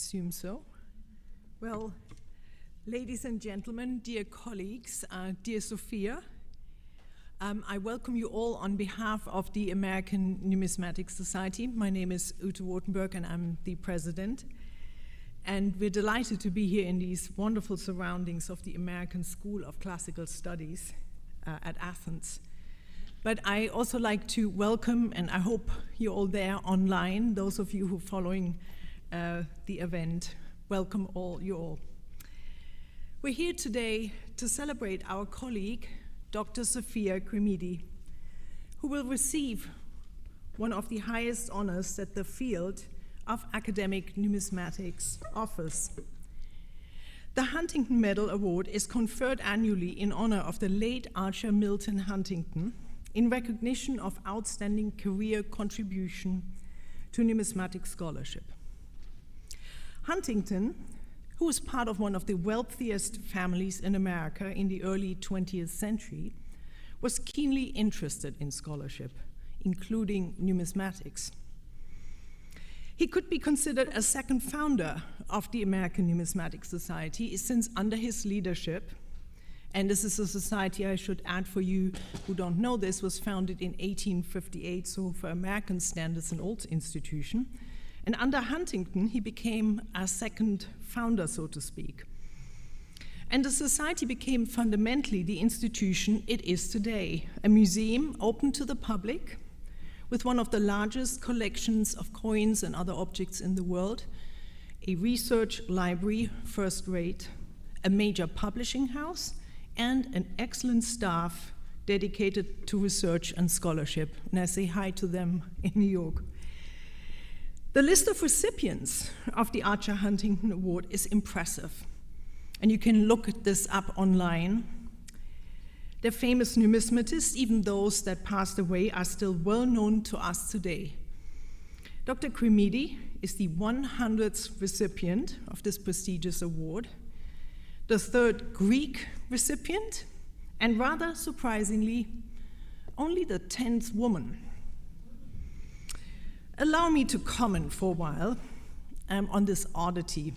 assume so. Well, ladies and gentlemen, dear colleagues, dear Sophia, I welcome you all on behalf of the American Numismatic Society. My name is Ute Rotenberg and I'm the president. And we're delighted to be here in these wonderful surroundings of the American School of Classical Studies at Athens. But I also like to welcome, and I hope you're all there online, those of you who are following the event. Welcome you all. We're here today to celebrate our colleague, Dr. Sophia Kremydi, who will receive one of the highest honors that the field of academic numismatics offers. The Huntington Medal Award is conferred annually in honor of the late Archer Milton Huntington in recognition of outstanding career contribution to numismatic scholarship. Huntington, who was part of one of the wealthiest families in America in the early 20th century, was keenly interested in scholarship, including numismatics. He could be considered a second founder of the American Numismatic Society, since under his leadership, and this is a society, I should add for you who don't know this, was founded in 1858, so for American standards an old institution. And under Huntington, he became a second founder, so to speak. And the society became fundamentally the institution it is today, a museum open to the public, with one of the largest collections of coins and other objects in the world, a research library, first rate, a major publishing house, and an excellent staff dedicated to research and scholarship. And I say hi to them in New York. The list of recipients of the Archer Huntington Award is impressive, and you can look at this up online. They're famous numismatists, even those that passed away are still well known to us today. Dr. Kremydi is the 100th recipient of this prestigious award, the third Greek recipient, and rather surprisingly, only the 10th woman. Allow me to comment for a while on this oddity,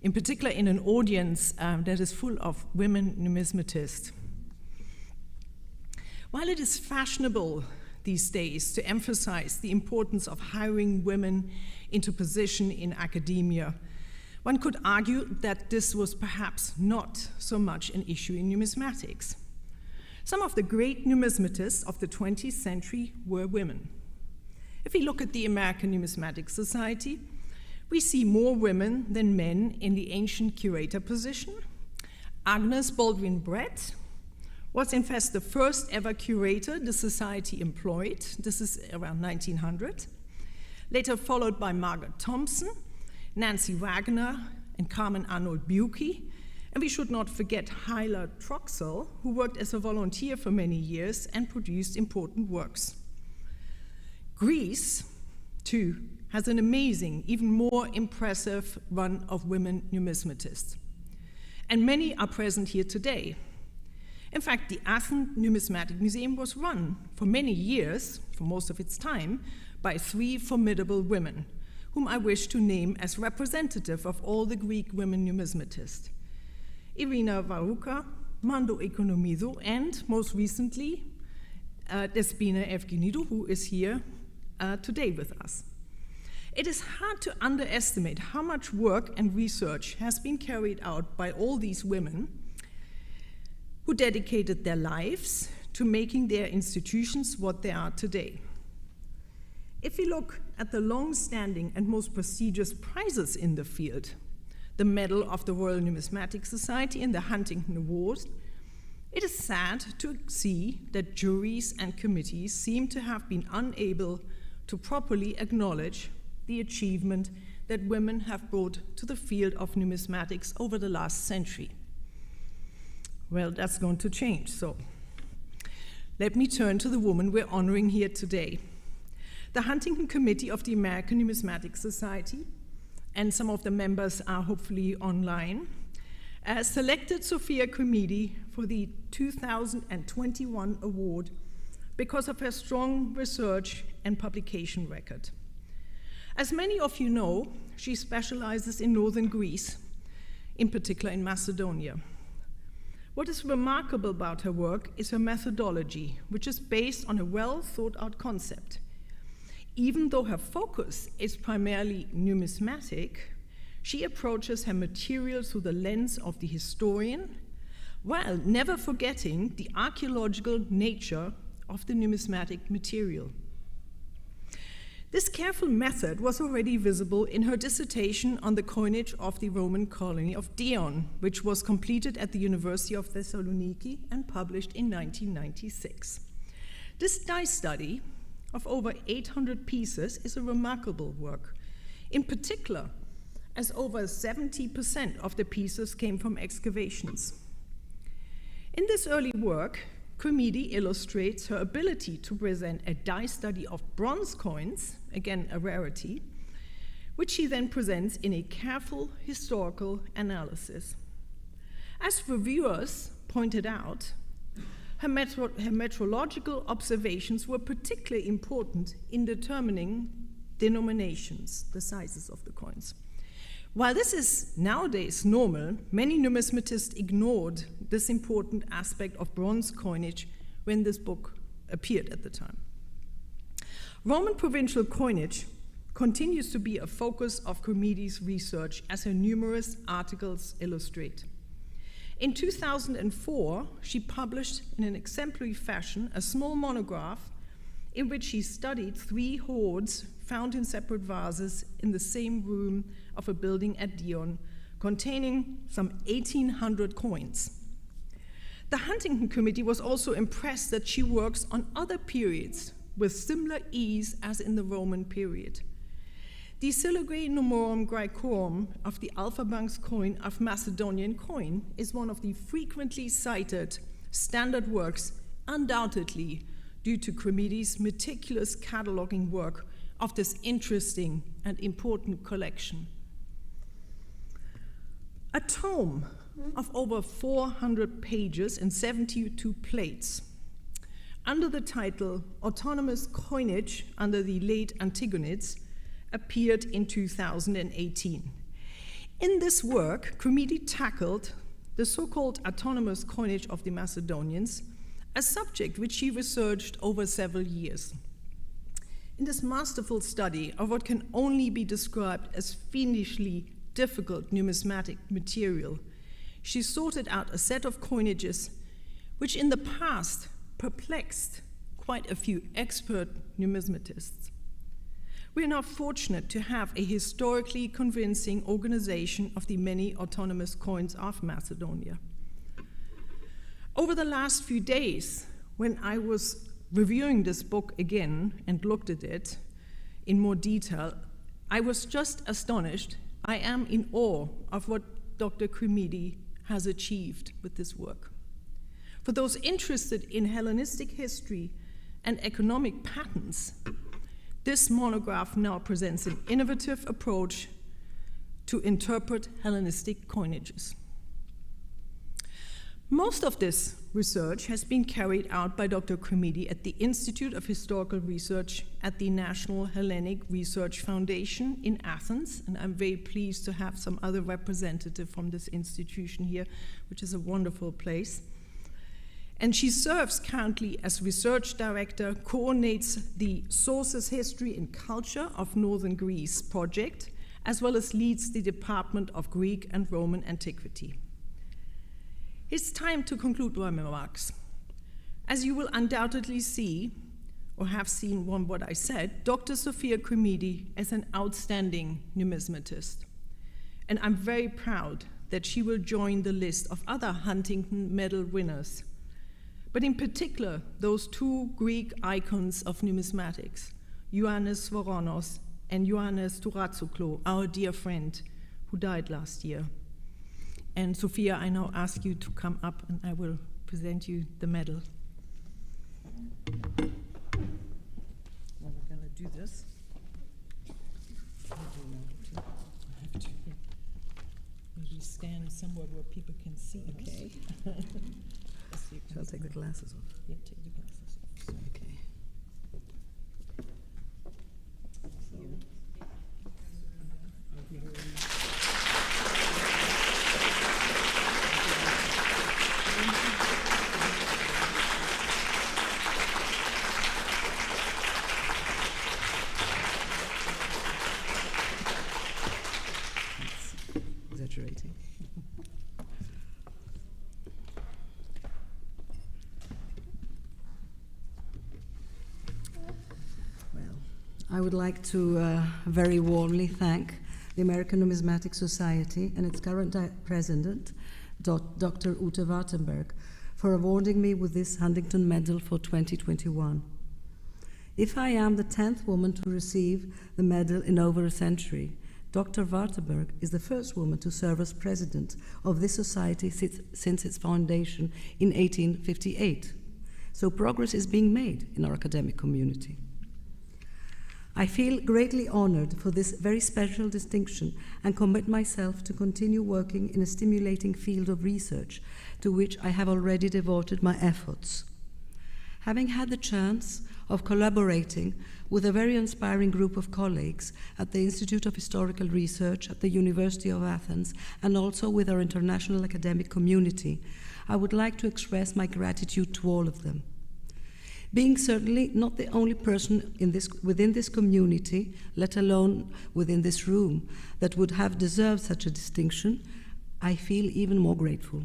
in particular in an audience that is full of women numismatists. While it is fashionable these days to emphasize the importance of hiring women into position in academia, one could argue that this was perhaps not so much an issue in numismatics. Some of the great numismatists of the 20th century were women. If we look at the American Numismatic Society, we see more women than men in the ancient curator position. Agnes Baldwin-Brett was in fact the first ever curator the society employed. This is around 1900. Later followed by Margaret Thompson, Nancy Wagner, and Carmen Arnold Bucke. And we should not forget Hyla Troxell, who worked as a volunteer for many years and produced important works. Greece, too, has an amazing, even more impressive run of women numismatists. And many are present here today. In fact, the Athens Numismatic Museum was run for many years, for most of its time, by three formidable women, whom I wish to name as representative of all the Greek women numismatists: Irina Varouka, Mando Economidou, and most recently, Despina Evgenidou, who is here today with us. It is hard to underestimate how much work and research has been carried out by all these women who dedicated their lives to making their institutions what they are today. If we look at the long-standing and most prestigious prizes in the field, the Medal of the Royal Numismatic Society and the Huntington Award, it is sad to see that juries and committees seem to have been unable to properly acknowledge the achievement that women have brought to the field of numismatics over the last century. Well, that's going to change, so let me turn to the woman we're honoring here today. The Huntington Committee of the American Numismatic Society, and some of the members are hopefully online, selected Sophia Kremydi for the 2021 award because of her strong research and publication record. As many of you know, she specializes in northern Greece, in particular in Macedonia. What is remarkable about her work is her methodology, which is based on a well-thought-out concept. Even though her focus is primarily numismatic, she approaches her material through the lens of the historian, while never forgetting the archaeological nature of the numismatic material. This careful method was already visible in her dissertation on the coinage of the Roman colony of Dion, which was completed at the University of Thessaloniki and published in 1996. This dice study of over 800 pieces is a remarkable work, in particular, as over 70% of the pieces came from excavations. In this early work, Kremydi illustrates her ability to present a dice study of bronze coins, again a rarity, which she then presents in a careful historical analysis. As reviewers pointed out, her metrological observations were particularly important in determining denominations, the sizes of the coins. While this is nowadays normal, many numismatists ignored this important aspect of bronze coinage when this book appeared at the time. Roman provincial coinage continues to be a focus of Kremydi's research, as her numerous articles illustrate. In 2004, she published in an exemplary fashion a small monograph in which she studied 3 hoards found in separate vases in the same room of a building at Dion, containing some 1,800 coins. The Huntington Committee was also impressed that she works on other periods with similar ease as in the Roman period. The Silvia Numorum Graecorum of the Alphabanks coin of Macedonian coin is one of the frequently cited standard works, undoubtedly due to Kremydi's meticulous cataloging work of this interesting and important collection. A tome of over 400 pages and 72 plates, under the title Autonomous Coinage under the Late Antigonids, appeared in 2018. In this work, Kremydi tackled the so-called autonomous coinage of the Macedonians, a subject which she researched over several years. In this masterful study of what can only be described as fiendishly difficult numismatic material, she sorted out a set of coinages which in the past perplexed quite a few expert numismatists. We are now fortunate to have a historically convincing organization of the many autonomous coins of Macedonia. Over the last few days, when I was reviewing this book again and looked at it in more detail, I was just astonished. I am in awe of what Dr. Kremydi has achieved with this work. For those interested in Hellenistic history and economic patterns, this monograph now presents an innovative approach to interpret Hellenistic coinages. Most of this research has been carried out by Dr. Kremydi at the Institute of Historical Research at the National Hellenic Research Foundation in Athens, and I'm very pleased to have some other representative from this institution here, which is a wonderful place. And she serves currently as research director, coordinates the Sources, History and Culture of Northern Greece project, as well as leads the Department of Greek and Roman Antiquity. It's time to conclude my remarks. As you will undoubtedly see, or have seen from what I said, Dr. Sophia Kremydi is an outstanding numismatist. And I'm very proud that she will join the list of other Huntington Medal winners, but in particular, those 2 Greek icons of numismatics, Ioannis Voronos and Ioannis Touratsouklo, our dear friend who died last year. And Sophia, I now ask you to come up and I will present you the medal. Well, we're going to do this. I have to maybe stand somewhere where people can see. Okay. So I'll take the glasses off. Yeah, take the glasses off. Okay. Exaggerating. Well, I would like to very warmly thank the American Numismatic Society and its current president, Dr. Ute Wartenberg, for awarding me with this Huntington Medal for 2021. If I am the 10th woman to receive the medal in over a century, Dr. Wartenberg is the first woman to serve as president of this society since its foundation in 1858. So progress is being made in our academic community. I feel greatly honored for this very special distinction and commit myself to continue working in a stimulating field of research to which I have already devoted my efforts. Having had the chance of collaborating with a very inspiring group of colleagues at the Institute of Historical Research at the University of Athens and also with our international academic community, I would like to express my gratitude to all of them. Being certainly not the only person within this community, let alone within this room, that would have deserved such a distinction, I feel even more grateful.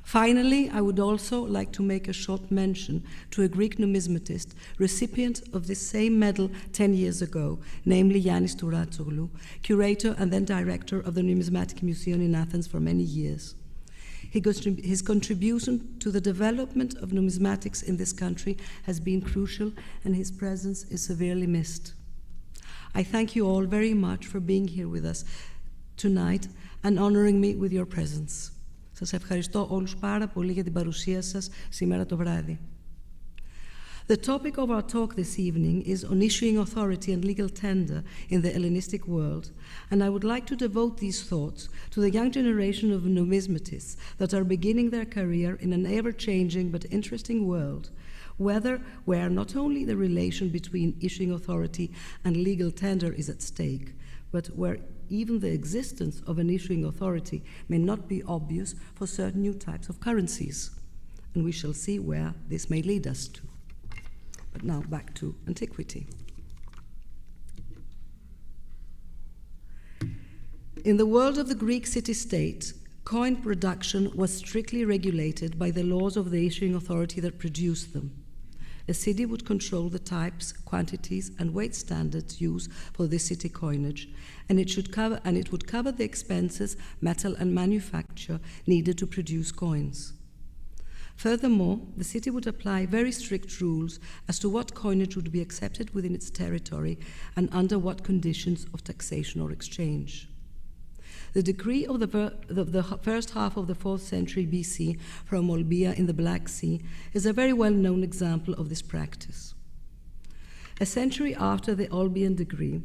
Finally, I would also like to make a short mention to a Greek numismatist, recipient of this same medal 10 years ago, namely Yannis Touratsoglu, curator and then director of the Numismatic Museum in Athens for many years. His contribution to the development of numismatics in this country has been crucial, and his presence is severely missed. I thank you all very much for being here with us tonight and honoring me with your presence. Σας ευχαριστώ όλους πάρα πολύ για την παρουσία σας σήμερα το βράδυ. The topic of our talk this evening is on issuing authority and legal tender in the Hellenistic world, and I would like to devote these thoughts to the young generation of numismatists that are beginning their career in an ever-changing but interesting world, where not only the relation between issuing authority and legal tender is at stake, but where even the existence of an issuing authority may not be obvious for certain new types of currencies. And we shall see where this may lead us to. But now back to antiquity. In the world of the Greek city-state, coin production was strictly regulated by the laws of the issuing authority that produced them. A city would control the types, quantities, and weight standards used for the city coinage, and it would cover the expenses, metal, and manufacture needed to produce coins. Furthermore, the city would apply very strict rules as to what coinage would be accepted within its territory and under what conditions of taxation or exchange. The decree of the first half of the 4th century BC from Olbia in the Black Sea is a very well-known example of this practice. A century after the Olbian decree,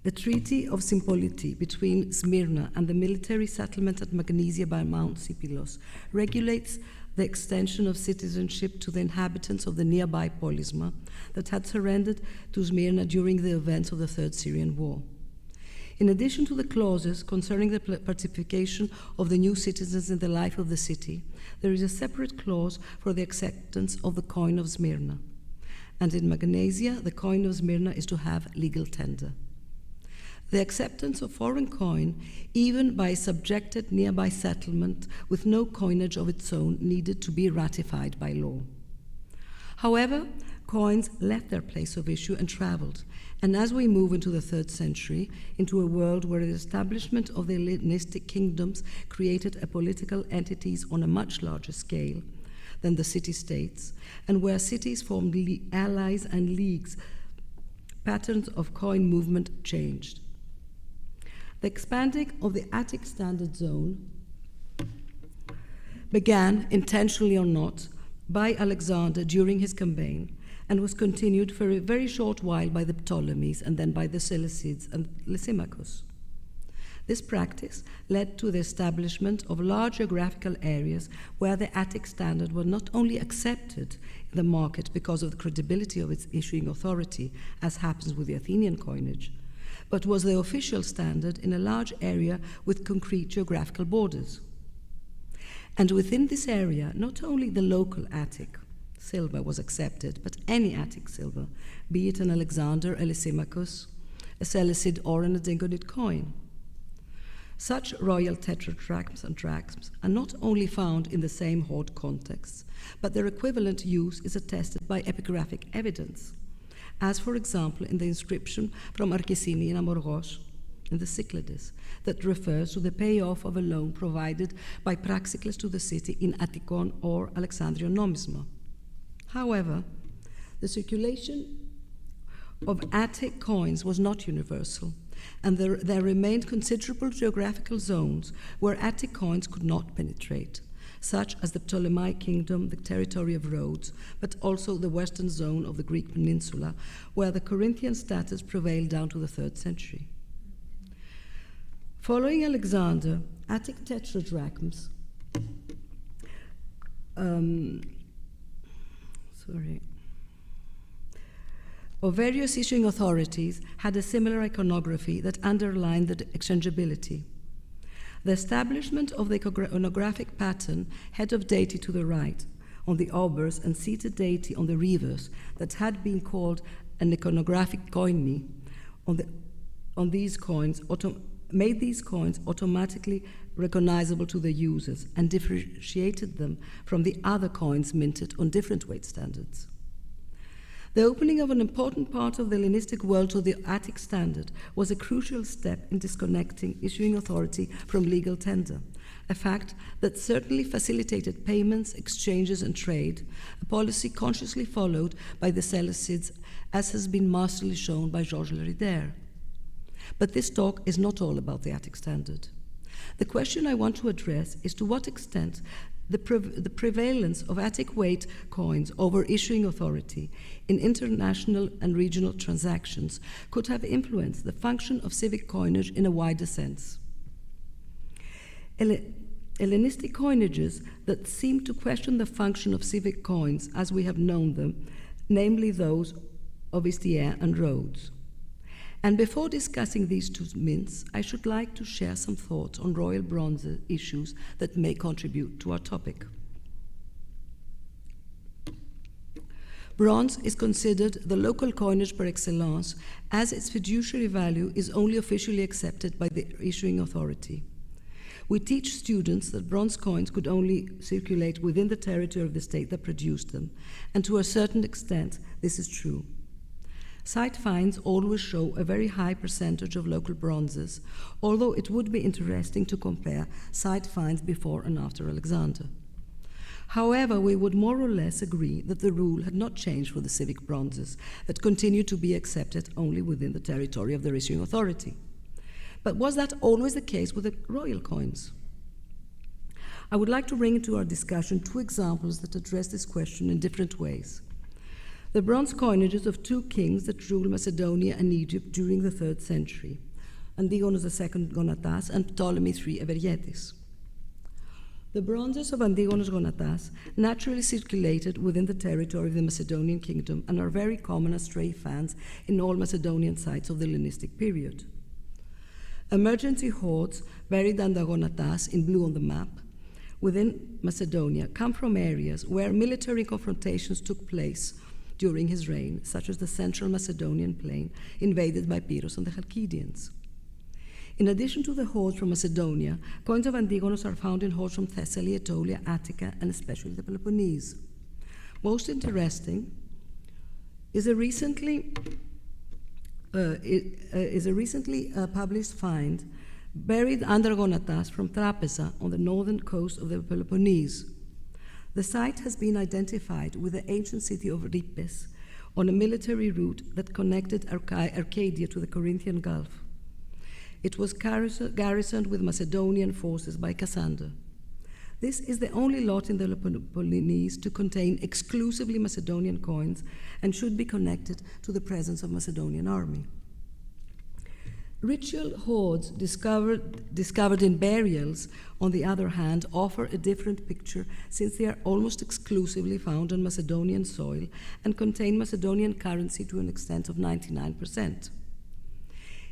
the Treaty of Sympoliti between Smyrna and the military settlement at Magnesia by Mount Sipilos regulates the extension of citizenship to the inhabitants of the nearby Polisma that had surrendered to Smyrna during the events of the Third Syrian War. In addition to the clauses concerning the participation of the new citizens in the life of the city, there is a separate clause for the acceptance of the coin of Smyrna. And in Magnesia, the coin of Smyrna is to have legal tender. The acceptance of foreign coin, even by a subjected nearby settlement with no coinage of its own, needed to be ratified by law. However, coins left their place of issue and traveled, and as we move into the 3rd century, into a world where the establishment of the Hellenistic kingdoms created political entities on a much larger scale than the city-states, and where cities formed allies and leagues, patterns of coin movement changed. The expanding of the Attic Standard Zone began, intentionally or not, by Alexander during his campaign, and was continued for a very short while by the Ptolemies and then by the Seleucids and Lysimachus. This practice led to the establishment of large geographical areas where the Attic standard was not only accepted in the market because of the credibility of its issuing authority, as happens with the Athenian coinage, but was the official standard in a large area with concrete geographical borders. And within this area, not only the local Attic silver was accepted, but any Attic silver, be it an Alexander, a Lysimachus, a Seleucid, or an Adingonid coin. Such royal tetradrachms and drachms are not only found in the same hoard contexts, but their equivalent use is attested by epigraphic evidence, as for example in the inscription from Archesini in Amorgos in the Cyclades that refers to the payoff of a loan provided by Praxicles to the city in Atticon or Alexandrian nomisma. However, the circulation of Attic coins was not universal, and there remained considerable geographical zones where Attic coins could not penetrate, such as the Ptolemaic kingdom, the territory of Rhodes, but also the western zone of the Greek peninsula, where the Corinthian status prevailed down to the 3rd century. Following Alexander, Attic tetradrachms of various issuing authorities had a similar iconography that underlined the exchangeability. The establishment of the iconographic pattern, head of deity to the right on the obverse and seated deity on the reverse, that had been called an iconographic coinage on these coins, made these coins automatically recognizable to the users and differentiated them from the other coins minted on different weight standards. The opening of an important part of the Hellenistic world to the Attic standard was a crucial step in disconnecting issuing authority from legal tender, a fact that certainly facilitated payments, exchanges, and trade, a policy consciously followed by the Seleucids, as has been masterly shown by Georges Leridaire. But this talk is not all about the Attic standard. The question I want to address is to what extent the prevalence of Attic weight coins over issuing authority in international and regional transactions could have influenced the function of civic coinage in a wider sense. Hellenistic coinages that seem to question the function of civic coins as we have known them, namely those of Istyria and Rhodes. And before discussing these two mints, I should like to share some thoughts on royal bronze issues that may contribute to our topic. Bronze is considered the local coinage par excellence, as its fiduciary value is only officially accepted by the issuing authority. We teach students that bronze coins could only circulate within the territory of the state that produced them, and to a certain extent, this is true. Site finds always show a very high percentage of local bronzes, although it would be interesting to compare site finds before and after Alexander. However, we would more or less agree that the rule had not changed for the civic bronzes, that continued to be accepted only within the territory of the issuing authority. But was that always the case with the royal coins? I would like to bring into our discussion two examples that address this question in different ways. The bronze coinages of two kings that ruled Macedonia and Egypt during the 3rd century, Antigonus II Gonatas and Ptolemy III Evergetes. The bronzes of Antigonus Gonatas naturally circulated within the territory of the Macedonian kingdom and are very common as stray fans in all Macedonian sites of the Hellenistic period. Emergency hoards, buried under Gonatas in blue on the map, within Macedonia come from areas where military confrontations took place during his reign, such as the central Macedonian plain invaded by Pyrrhus and the Chalcidians. In addition to the hoards from Macedonia, coins of Antigonus are found in hoards from Thessaly, Aetolia, Attica, and especially the Peloponnese. Most interesting is a recently published find buried under Gonatas from Trapeza on the northern coast of the Peloponnese. The site has been identified with the ancient city of Ripes on a military route that connected Arcadia to the Corinthian Gulf. It was garrisoned with Macedonian forces by Cassander. This is the only lot in the Peloponnese to contain exclusively Macedonian coins and should be connected to the presence of Macedonian army. Ritual hoards discovered in burials, on the other hand, offer a different picture since they are almost exclusively found on Macedonian soil and contain Macedonian currency to an extent of 99%.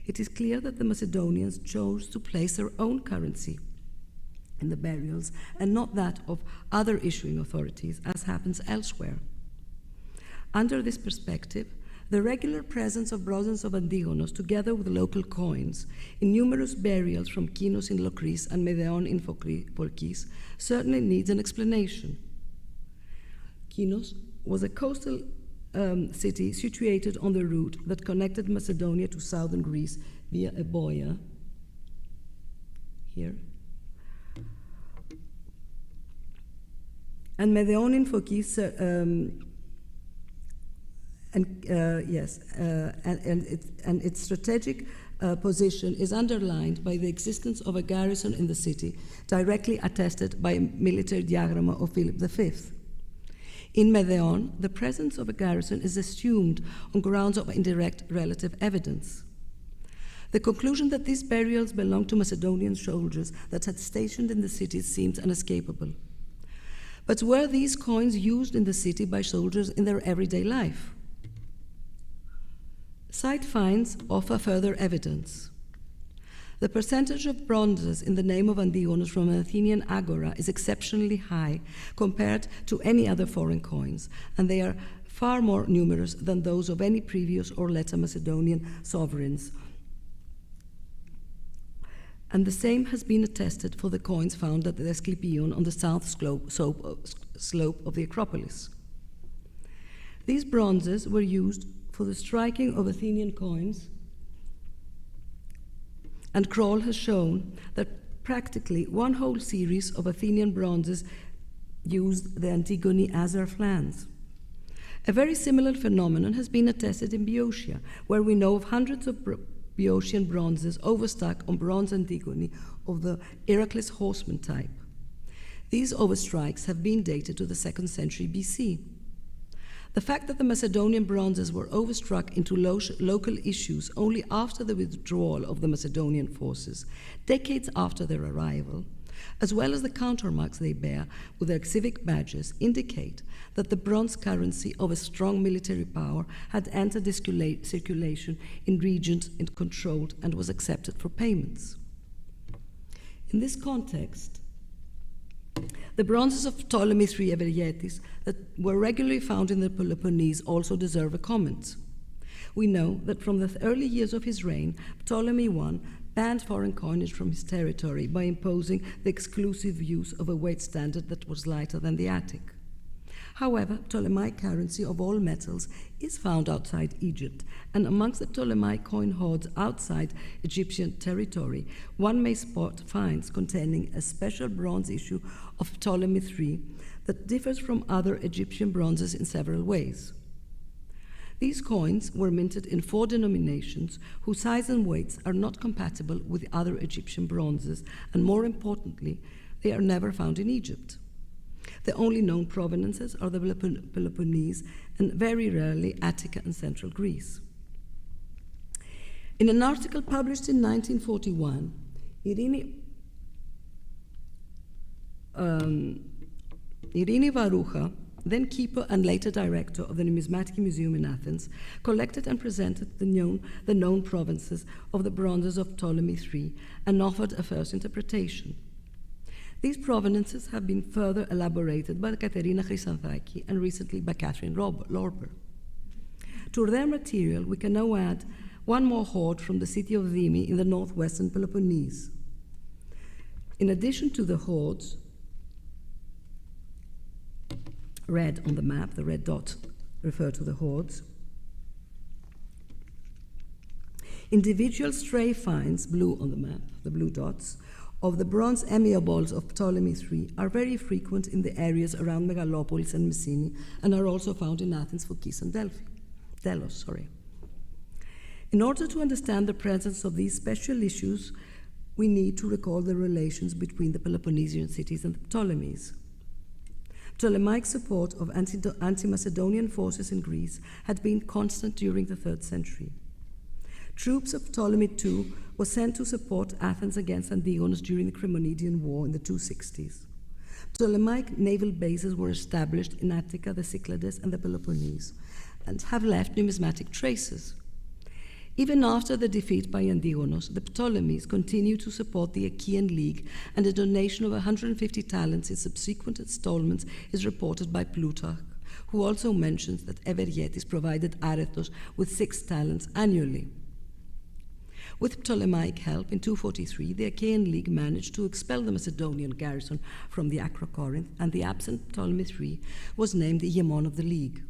It is clear that the Macedonians chose to place their own currency in the burials and not that of other issuing authorities, as happens elsewhere. Under this perspective, the regular presence of bronzes of Antigonos, together with local coins, in numerous burials from Kinos in Lokris and Medeon in Pholkis, certainly needs an explanation. Kinos was a coastal city situated on the route that connected Macedonia to southern Greece via Euboea, here, and Medeon in Pholkis, and its strategic position is underlined by the existence of a garrison in the city, directly attested by a military diagram of Philip V. In Medeon, the presence of a garrison is assumed on grounds of indirect relative evidence. The conclusion that these burials belonged to Macedonian soldiers that had stationed in the city seems unescapable. But were these coins used in the city by soldiers in their everyday life? Site finds offer further evidence. The percentage of bronzes in the name of Antigonos from an Athenian agora is exceptionally high compared to any other foreign coins, and they are far more numerous than those of any previous or later Macedonian sovereigns. And the same has been attested for the coins found at the Asclepion on the south slope of the Acropolis. These bronzes were used for the striking of Athenian coins, and Kroll has shown that practically one whole series of Athenian bronzes used the Antigone as their flans. A very similar phenomenon has been attested in Boeotia, where we know of hundreds of Boeotian bronzes overstuck on bronze Antigone of the Heracles horseman type. These overstrikes have been dated to the 2nd century BC. The fact that the Macedonian bronzes were overstruck into local issues only after the withdrawal of the Macedonian forces, decades after their arrival, as well as the countermarks they bear with their civic badges, indicate that the bronze currency of a strong military power had entered circulation in regions it controlled and was accepted for payments. In this context, the bronzes of Ptolemy III Evergetis that were regularly found in the Peloponnese also deserve a comment. We know that from the early years of his reign, Ptolemy I banned foreign coinage from his territory by imposing the exclusive use of a weight standard that was lighter than the Attic. However, Ptolemaic currency of all metals is found outside Egypt, and amongst the Ptolemaic coin hoards outside Egyptian territory, one may spot finds containing a special bronze issue of Ptolemy III that differs from other Egyptian bronzes in several ways. These coins were minted in 4 denominations whose size and weights are not compatible with other Egyptian bronzes, and more importantly, they are never found in Egypt. The only known provenances are the Peloponnese and very rarely Attica and Central Greece. In an article published in 1941, Irini Varoucha, then keeper and later director of the Numismatic Museum in Athens, collected and presented the known provinces of the bronzes of Ptolemy III and offered a first interpretation. These provenances have been further elaborated by Katerina Chrysanthaki and recently by Catherine Lorber. To their material, we can now add one more hoard from the city of Dymi in the northwestern Peloponnese. In addition to the hoards, red on the map, the red dots refer to the hoards, individual stray finds, blue on the map, the blue dots, of the bronze emiabols of Ptolemy III are very frequent in the areas around Megalopolis and Messini and are also found in Athens, Pholkis, and Delos. In order to understand the presence of these special issues, we need to recall the relations between the Peloponnesian cities and the Ptolemies. Ptolemaic support of anti-Macedonian forces in Greece had been constant during the 3rd century. Troops of Ptolemy II were sent to support Athens against Antigonus during the Kremydian War in the 260s. Ptolemaic naval bases were established in Attica, the Cyclades, and the Peloponnese, and have left numismatic traces. Even after the defeat by Antigonos, the Ptolemies continued to support the Achaean League, and a donation of 150 talents in subsequent installments is reported by Plutarch, who also mentions that Evergetis provided Arethos with 6 talents annually. With Ptolemaic help, in 243, the Achaean League managed to expel the Macedonian garrison from the Acrocorinth, and the absent Ptolemy III was named the Hemon of the League.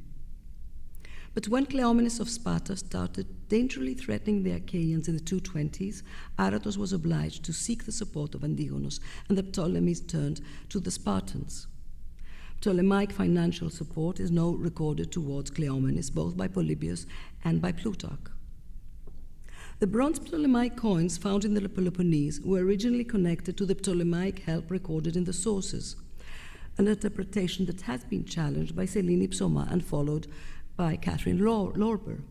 But when Cleomenes of Sparta started dangerously threatening the Achaeans in the 220s, Aratos was obliged to seek the support of Antigonos, and the Ptolemies turned to the Spartans. Ptolemaic financial support is now recorded towards Cleomenes, both by Polybius and by Plutarch. The bronze Ptolemaic coins found in the Peloponnese were originally connected to the Ptolemaic help recorded in the sources, an interpretation that has been challenged by Selene Psoma and followed by Catherine Lorber.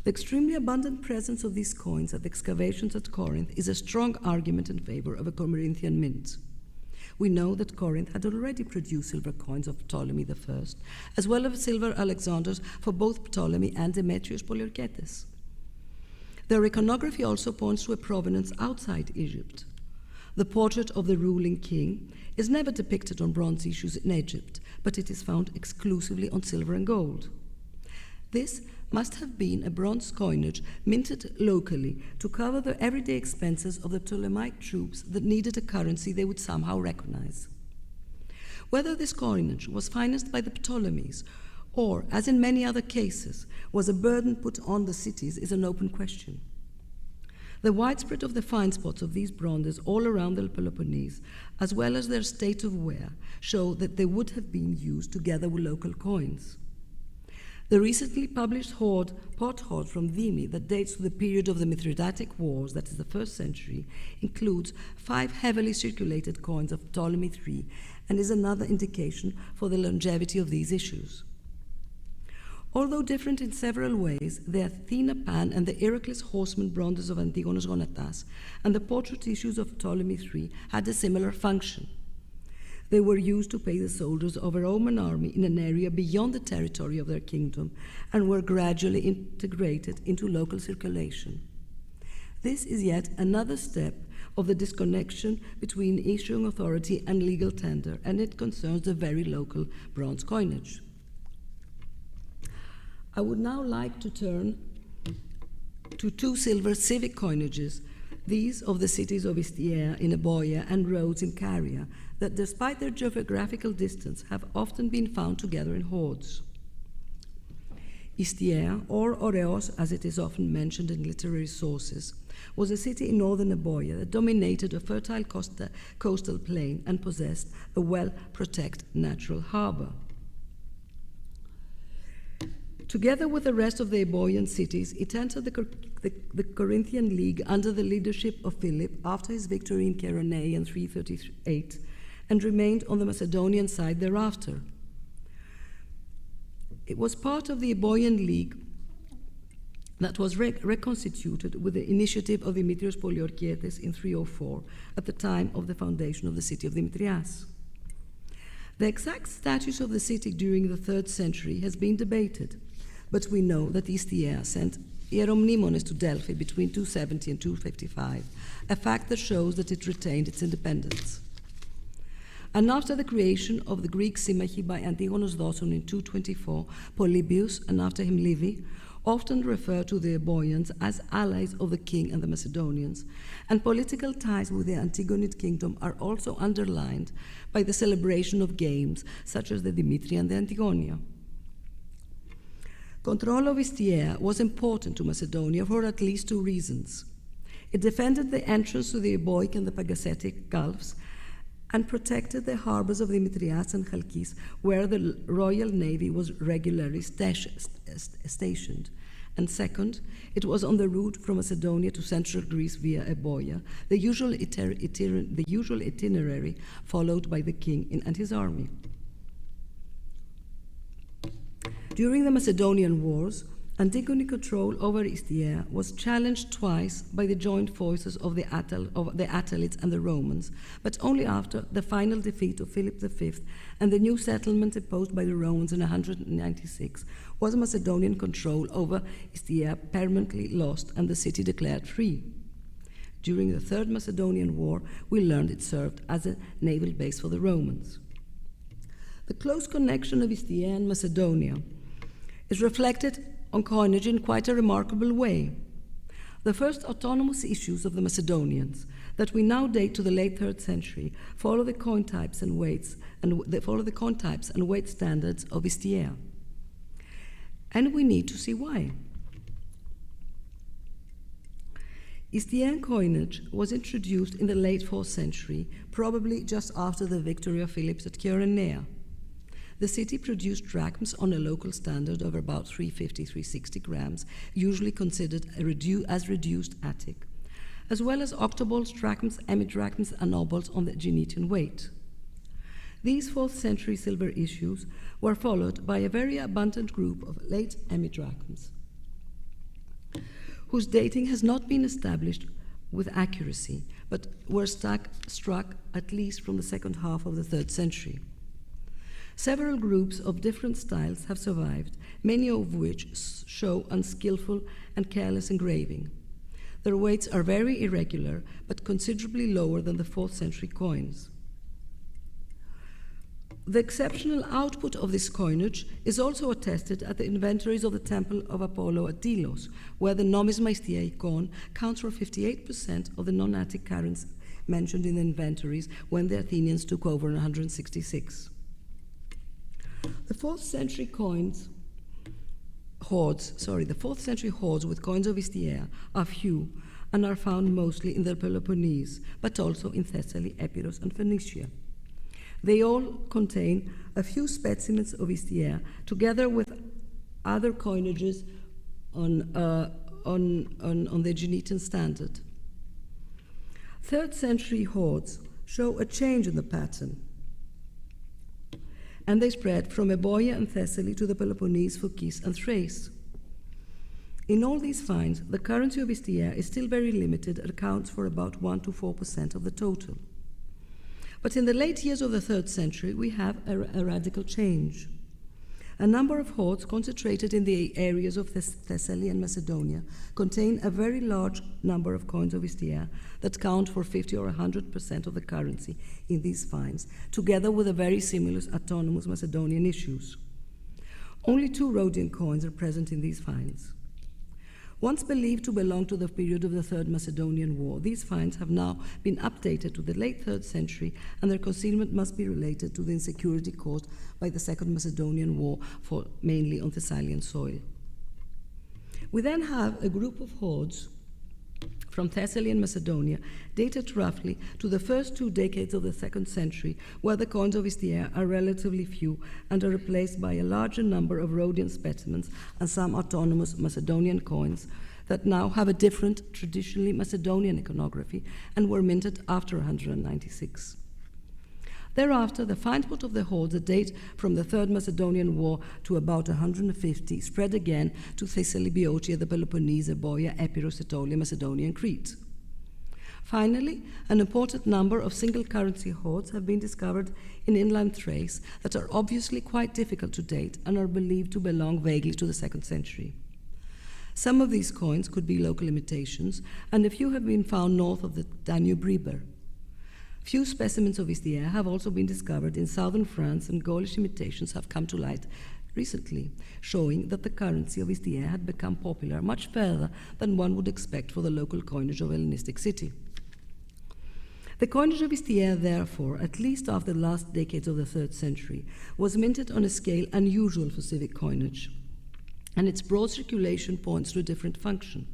The extremely abundant presence of these coins at the excavations at Corinth is a strong argument in favor of a Corinthian mint. We know that Corinth had already produced silver coins of Ptolemy I, as well as silver Alexanders for both Ptolemy and Demetrius Poliorcetes. Their iconography also points to a provenance outside Egypt. The portrait of the ruling king is never depicted on bronze issues in Egypt, but it is found exclusively on silver and gold. This must have been a bronze coinage minted locally to cover the everyday expenses of the Ptolemaic troops that needed a currency they would somehow recognize. Whether this coinage was financed by the Ptolemies or, as in many other cases, was a burden put on the cities is an open question. The widespread of the find spots of these bronzes all around the Peloponnese, as well as their state of wear, show that they would have been used together with local coins. The recently published pot hoard from Vimy that dates to the period of the Mithridatic Wars, that is the 1st century, includes 5 heavily circulated coins of Ptolemy III and is another indication for the longevity of these issues. Although different in several ways, the Athena Pan and the Heracles Horseman bronzes of Antigonos Gonatas and the portrait issues of Ptolemy III had a similar function. They were used to pay the soldiers of a Roman army in an area beyond the territory of their kingdom and were gradually integrated into local circulation. This is yet another step of the disconnection between issuing authority and legal tender, and it concerns the very local bronze coinage. I would now like to turn to 2 silver civic coinages, these of the cities of Istiaea in Euboea and Rhodes in Caria, that despite their geographical distance have often been found together in hordes. Istiaea, or Oreos as it is often mentioned in literary sources, was a city in northern Euboea that dominated a fertile coastal plain and possessed a well-protected natural harbor. Together with the rest of the Euboean cities, it entered the Corinthian League under the leadership of Philip after his victory in Cheronea in 338, and remained on the Macedonian side thereafter. It was part of the Euboean League that was reconstituted with the initiative of Demetrius Poliorcetes in 304, at the time of the foundation of the city of Demetrias. The exact status of the city during the 3rd century has been debated, but we know that Istiaea sent Hieromnemones to Delphi between 270 and 255, a fact that shows that it retained its independence. And after the creation of the Greek Symmachy by Antigonos Doson in 224, Polybius, and after him Livy, often refer to the Euboeans as allies of the king and the Macedonians, and political ties with the Antigonid kingdom are also underlined by the celebration of games such as the Dimitria and the Antigonia. Control of Istiaea was important to Macedonia for at least 2 reasons. It defended the entrance to the Euboic and the Pagasetic Gulfs and protected the harbors of Demetrias and Chalkis, where the royal navy was regularly stationed. And second, it was on the route from Macedonia to central Greece via Euboea, the usual itinerary followed by the king and his army. During the Macedonian Wars, Antigone control over Isthia was challenged twice by the joint forces of the Attalids and the Romans, but only after the final defeat of Philip V and the new settlement imposed by the Romans in 196 was Macedonian control over Isthia permanently lost and the city declared free. During the Third Macedonian War, we learned it served as a naval base for the Romans. The close connection of Isthia and Macedonia is reflected on coinage in quite a remarkable way. The first autonomous issues of the Macedonians that we now date to the late 3rd century follow the coin types and weights standards of Isthia. And we need to see why. Isthian coinage was introduced in the late 4th century, probably just after the victory of Philip at Kyrenia. The city produced drachms on a local standard of about 350-360 grams, usually considered as reduced Attic, as well as octoballs, drachms, emidrachms, and obols on the Genetian weight. These 4th century silver issues were followed by a very abundant group of late emidrachms, whose dating has not been established with accuracy, but were struck at least from the second half of the 3rd century. Several groups of different styles have survived, many of which show unskillful and careless engraving. Their weights are very irregular, but considerably lower than the 4th century coins. The exceptional output of this coinage is also attested at the inventories of the Temple of Apollo at Delos, where the nomisma Isthia icon counts for 58% of the non-Attic currency mentioned in the inventories when the Athenians took over in 166. The 4th century hoards with coins of Isthia are few and are found mostly in the Peloponnese, but also in Thessaly, Epirus, and Phoenicia. They all contain a few specimens of Isthia, together with other coinages on the Genetian standard. 3rd century hoards show a change in the pattern, and they spread from Euboea and Thessaly to the Peloponnese, Phocis, and Thrace. In all these finds, the currency of Isthia is still very limited and accounts for about 1 to 4% of the total. But in the late years of the 3rd century, we have a radical change. A number of hoards concentrated in the areas of Thessaly and Macedonia contain a very large number of coins of Isthia that count for 50 or 100% of the currency in these finds, together with a very similar autonomous Macedonian issues. Only 2 Rhodian coins are present in these finds. Once believed to belong to the period of the Third Macedonian War, these finds have now been updated to the late 3rd century, and their concealment must be related to the insecurity caused by the Second Macedonian War, mainly on Thessalian soil. We then have a group of hoards from Thessaly and Macedonia, dated roughly to the first 2 decades of the 2nd century, where the coins of Isthia are relatively few and are replaced by a larger number of Rhodian specimens and some autonomous Macedonian coins that now have a different, traditionally Macedonian iconography and were minted after 196. Thereafter, the findput of the hoards that date from the Third Macedonian War to about 150 spread again to Thessaly, Boeotia, the Peloponnese, Euboea, Epirus, Aetolia, Macedonia, and Crete. Finally, an important number of single currency hoards have been discovered in inland Thrace that are obviously quite difficult to date and are believed to belong vaguely to the 2nd century. Some of these coins could be local imitations, and a few have been found north of the Danube River. Few specimens of Isthia have also been discovered in southern France, and Gaulish imitations have come to light recently, showing that the currency of Isthia had become popular much further than one would expect for the local coinage of a Hellenistic city. The coinage of Isthia, therefore, at least after the last decades of the 3rd century, was minted on a scale unusual for civic coinage, and its broad circulation points to a different function.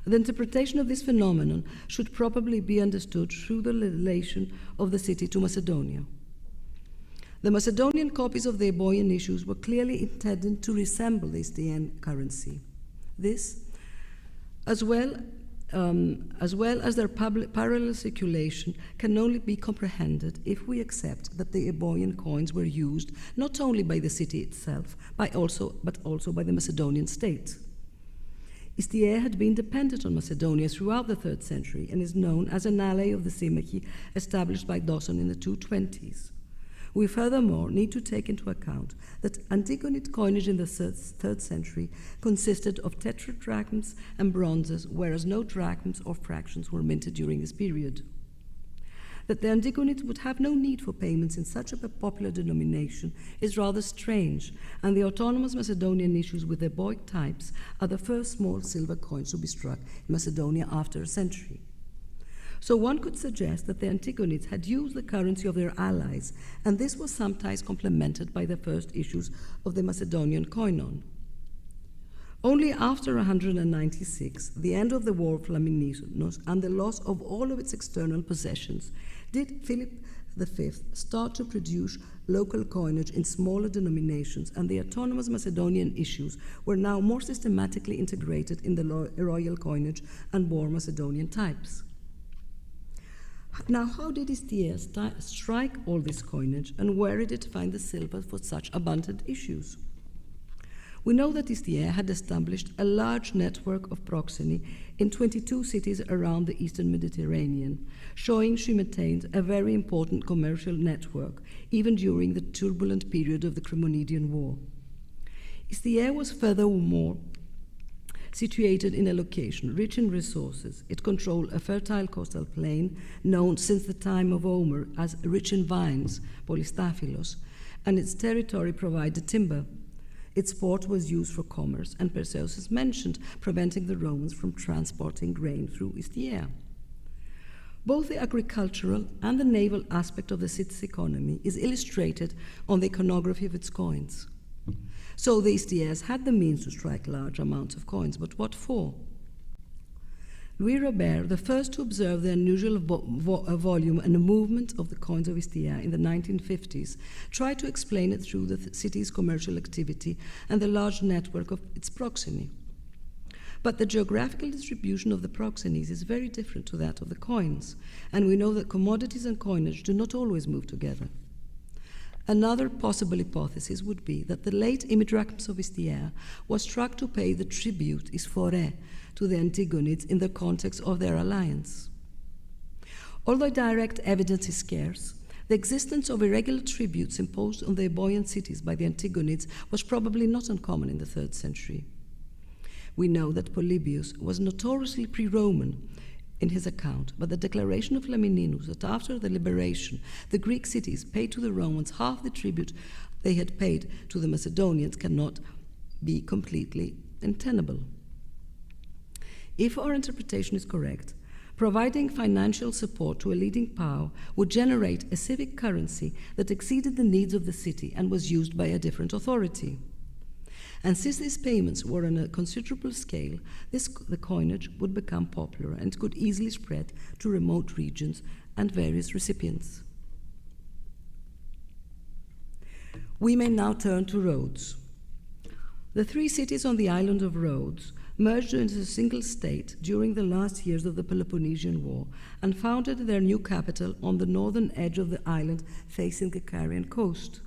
The interpretation of this phenomenon should probably be understood through the relation of the city to Macedonia. The Macedonian copies of the Euboean issues were clearly intended to resemble the Isthmian currency. This, as well as well as their parallel circulation, can only be comprehended if we accept that the Euboean coins were used not only by the city itself, but also by the Macedonian state. Istyea had been dependent on Macedonia throughout the 3rd century and is known as an ally of the Symmachie established by Doson in the 220s. We furthermore need to take into account that Antigonid coinage in the 3rd century consisted of tetradrachms and bronzes, whereas no drachms or fractions were minted during this period. That the Antigonids would have no need for payments in such a popular denomination is rather strange, and the autonomous Macedonian issues with Euboic types are the first small silver coins to be struck in Macedonia after a century. So one could suggest that the Antigonids had used the currency of their allies, and this was sometimes complemented by the first issues of the Macedonian koinon. Only after 196, the end of the War of Flamininus and the loss of all of its external possessions, did Philip V start to produce local coinage in smaller denominations, and the autonomous Macedonian issues were now more systematically integrated in the royal coinage and bore Macedonian types. Now, how did Istyea strike all this coinage, and where did it find the silver for such abundant issues? We know that Istyea had established a large network of proxeny in 22 cities around the eastern Mediterranean, showing she maintained a very important commercial network, even during the turbulent period of the Kremydian War. Istyea was furthermore situated in a location rich in resources. It controlled a fertile coastal plain known since the time of Homer as rich in vines, Polystaphylos, and its territory provided timber. Its port was used for commerce, and Perseus is mentioned, preventing the Romans from transporting grain through Istyea. Both the agricultural and the naval aspect of the city's economy is illustrated on the iconography of its coins. So the Istyaeans had the means to strike large amounts of coins, but what for? Louis Robert, the first to observe the unusual volume and movement of the coins of Istyea in the 1950s, tried to explain it through the city's commercial activity and the large network of its proxeny. But the geographical distribution of the proxenies is very different to that of the coins, and we know that commodities and coinage do not always move together. Another possible hypothesis would be that the late imidrachms of Istyea was struck to pay the tribute isphorē to the Antigonids in the context of their alliance. Although direct evidence is scarce, the existence of irregular tributes imposed on the Euboean cities by the Antigonids was probably not uncommon in the 3rd century. We know that Polybius was notoriously pre-Roman in his account, but the declaration of Flamininus that after the liberation the Greek cities paid to the Romans half the tribute they had paid to the Macedonians cannot be completely untenable. If our interpretation is correct, providing financial support to a leading power would generate a civic currency that exceeded the needs of the city and was used by a different authority. And since these payments were on a considerable scale, the coinage would become popular and could easily spread to remote regions and various recipients. We may now turn to Rhodes. The 3 cities on the island of Rhodes merged into a single state during the last years of the Peloponnesian War and founded their new capital on the northern edge of the island facing the Carian coast.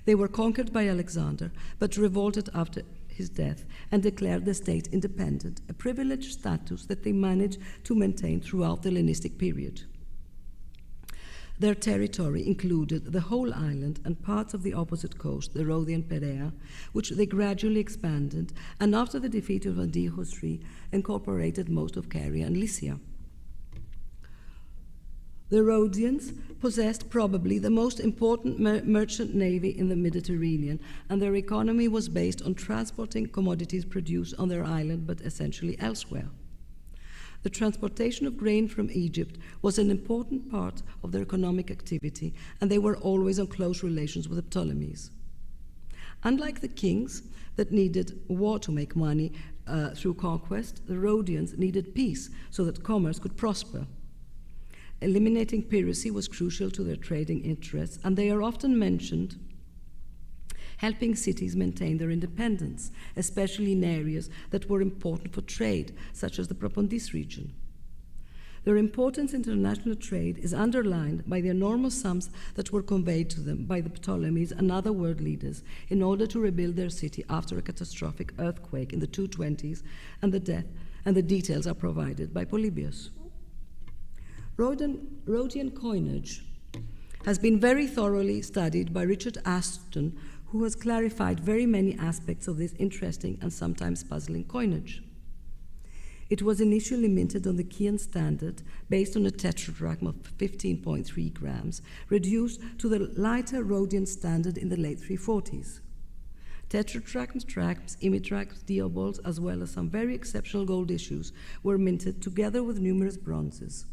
They were conquered by Alexander, but revolted after his death and declared the state independent, a privileged status that they managed to maintain throughout the Hellenistic period. Their territory included the whole island and parts of the opposite coast, the Rhodian Perea, which they gradually expanded, and after the defeat of Antiochus III, incorporated most of Caria and Lycia. The Rhodians possessed probably the most important merchant navy in the Mediterranean, and their economy was based on transporting commodities produced on their island but essentially elsewhere. The transportation of grain from Egypt was an important part of their economic activity, and they were always in close relations with the Ptolemies. Unlike the kings that needed war to make money through conquest, the Rhodians needed peace so that commerce could prosper. Eliminating piracy was crucial to their trading interests, and they are often mentioned helping cities maintain their independence, especially in areas that were important for trade, such as the Propondis region. Their importance in international trade is underlined by the enormous sums that were conveyed to them by the Ptolemies and other world leaders in order to rebuild their city after a catastrophic earthquake in the 220s, and the details are provided by Polybius. Rhodian coinage has been very thoroughly studied by Richard Ashton, who has clarified very many aspects of this interesting and sometimes puzzling coinage. It was initially minted on the Chian standard, based on a tetradrachm of 15.3 grams, reduced to the lighter Rhodian standard in the late 340s. Tetradrachms, drachms, imidrachms, diobols, as well as some very exceptional gold issues, were minted together with numerous bronzes.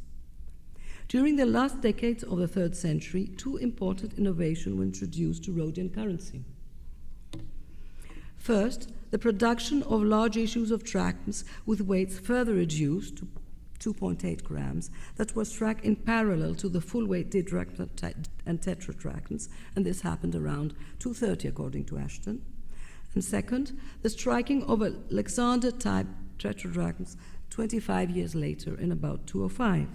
During the last decades of the 3rd century, two important innovations were introduced to Rhodian currency. First, the production of large issues of drachms with weights further reduced to 2.8 grams that were struck in parallel to the full-weight didrachms and tetradrachms, and this happened around 230 according to Ashton. And second, the striking of Alexander-type tetradrachms 25 years later in about 205.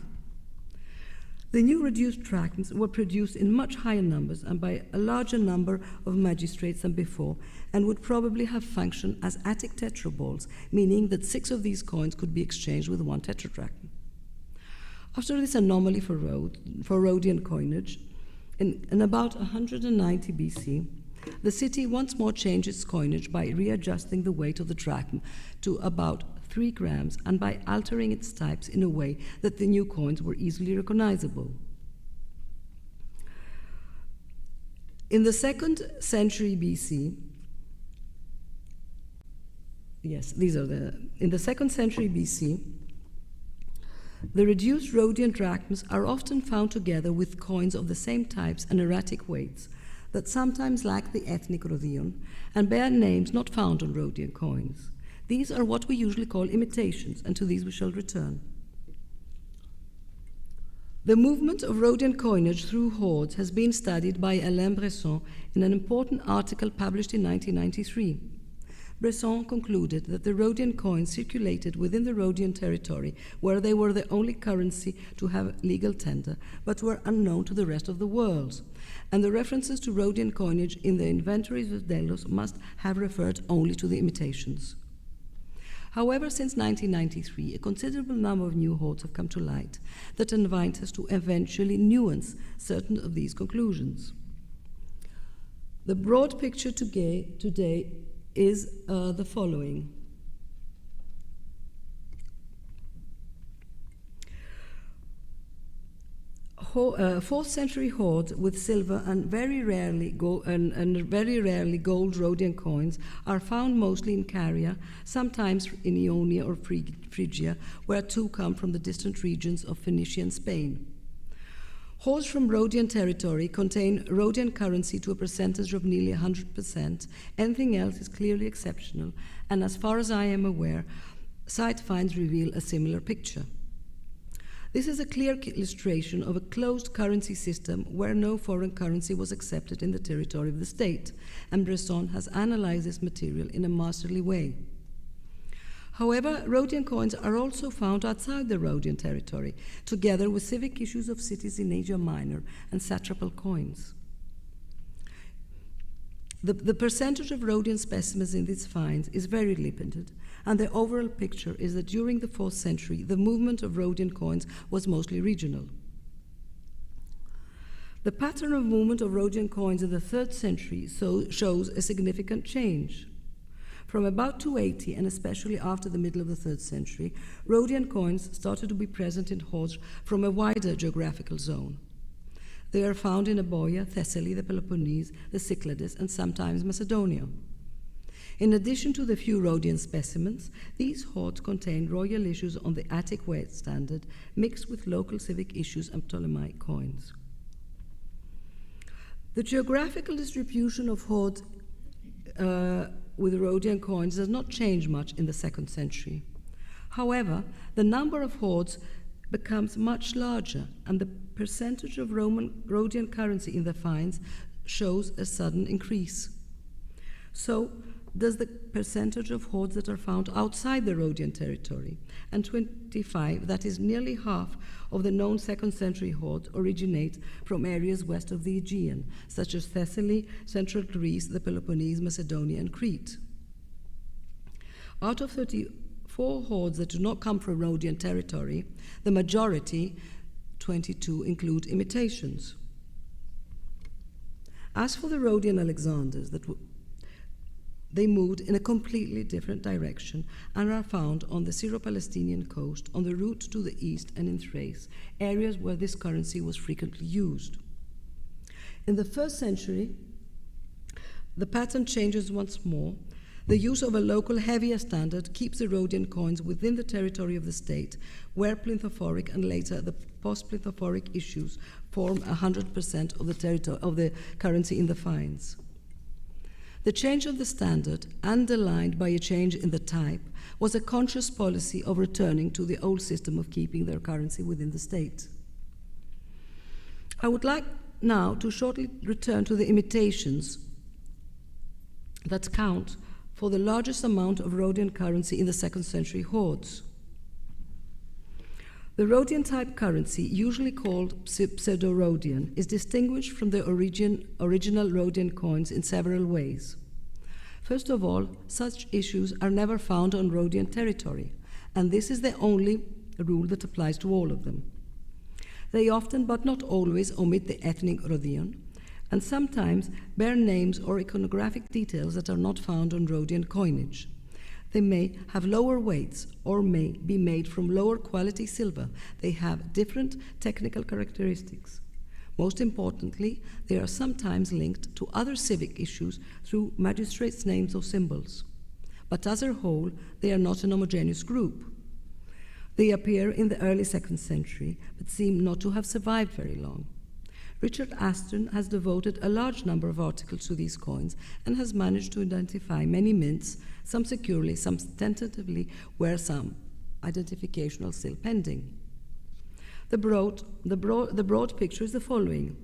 The new reduced drachms were produced in much higher numbers and by a larger number of magistrates than before, and would probably have functioned as Attic tetraballs, meaning that 6 of these coins could be exchanged with 1 tetradrachm. After this anomaly for Rhodian coinage, in about 190 BC, the city once more changed its coinage by readjusting the weight of the drachm to about 3 grams and by altering its types in a way that the new coins were easily recognizable. In the 2nd century BC, in the 2nd century BC, the reduced Rhodian drachms are often found together with coins of the same types and erratic weights that sometimes lack the ethnic Rhodion and bear names not found on Rhodian coins. These are what we usually call imitations, and to these we shall return. The movement of Rhodian coinage through hoards has been studied by Alain Bresson in an important article published in 1993. Bresson concluded that the Rhodian coins circulated within the Rhodian territory, where they were the only currency to have legal tender, but were unknown to the rest of the world. And the references to Rhodian coinage in the inventories of Delos must have referred only to the imitations. However, since 1993, a considerable number of new hoards have come to light that invite us to eventually nuance certain of these conclusions. The broad picture today is the following. Fourth century hoards with silver and very rarely gold Rhodian coins are found mostly in Caria, sometimes in Ionia or Phrygia, where two come from the distant regions of Phoenicia and Spain. Hoards from Rhodian territory contain Rhodian currency to a percentage of nearly 100%. Anything else is clearly exceptional, and as far as I am aware, site finds reveal a similar picture. This is a clear illustration of a closed currency system where no foreign currency was accepted in the territory of the state, and Bresson has analyzed this material in a masterly way. However, Rhodian coins are also found outside the Rhodian territory, together with civic issues of cities in Asia Minor and satrapal coins. The percentage of Rhodian specimens in these finds is very limited, and the overall picture is that during the 4th century, the movement of Rhodian coins was mostly regional. The pattern of movement of Rhodian coins in the 3rd century shows a significant change. From about 280, and especially after the middle of the 3rd century, Rhodian coins started to be present in hoards from a wider geographical zone. They are found in Euboea, Thessaly, the Peloponnese, the Cyclades, and sometimes Macedonia. In addition to the few Rhodian specimens, these hoards contain royal issues on the Attic weight standard, mixed with local civic issues and Ptolemaic coins. The geographical distribution of hoards with Rhodian coins does not change much in the 2nd century. However, the number of hoards becomes much larger, and the percentage of Rhodian currency in the finds shows a sudden increase. So does the percentage of hoards that are found outside the Rhodian territory, and 25, that is nearly half of the known 2nd century hoards, originate from areas west of the Aegean, such as Thessaly, central Greece, the Peloponnese, Macedonia, and Crete. Out of 34 hoards that do not come from Rhodian territory, the majority, 22, include imitations. As for the Rhodian Alexanders, they moved in a completely different direction and are found on the Syro-Palestinian coast, on the route to the east, and in Thrace, areas where this currency was frequently used. In the 1st century, the pattern changes once more. The use of a local heavier standard keeps the Rhodian coins within the territory of the state, where plintophoric and later the post-plintophoric issues form 100% of the currency in the fines. The change of the standard, underlined by a change in the type, was a conscious policy of returning to the old system of keeping their currency within the state. I would like now to shortly return to the imitations that count for the largest amount of Rhodian currency in the 2nd century hoards. The Rhodian type currency, usually called pseudo-Rhodian, is distinguished from the original Rhodian coins in several ways. First of all, such issues are never found on Rhodian territory, and this is the only rule that applies to all of them. They often, but not always, omit the ethnic Rhodian, and sometimes bear names or iconographic details that are not found on Rhodian coinage. They may have lower weights or may be made from lower quality silver. They have different technical characteristics. Most importantly, they are sometimes linked to other civic issues through magistrates' names or symbols. But as a whole, they are not an homogeneous group. They appear in the early 2nd century, but seem not to have survived very long. Richard Aston has devoted a large number of articles to these coins and has managed to identify many mints, some securely, some tentatively, where some identification are still pending. The broad picture is the following.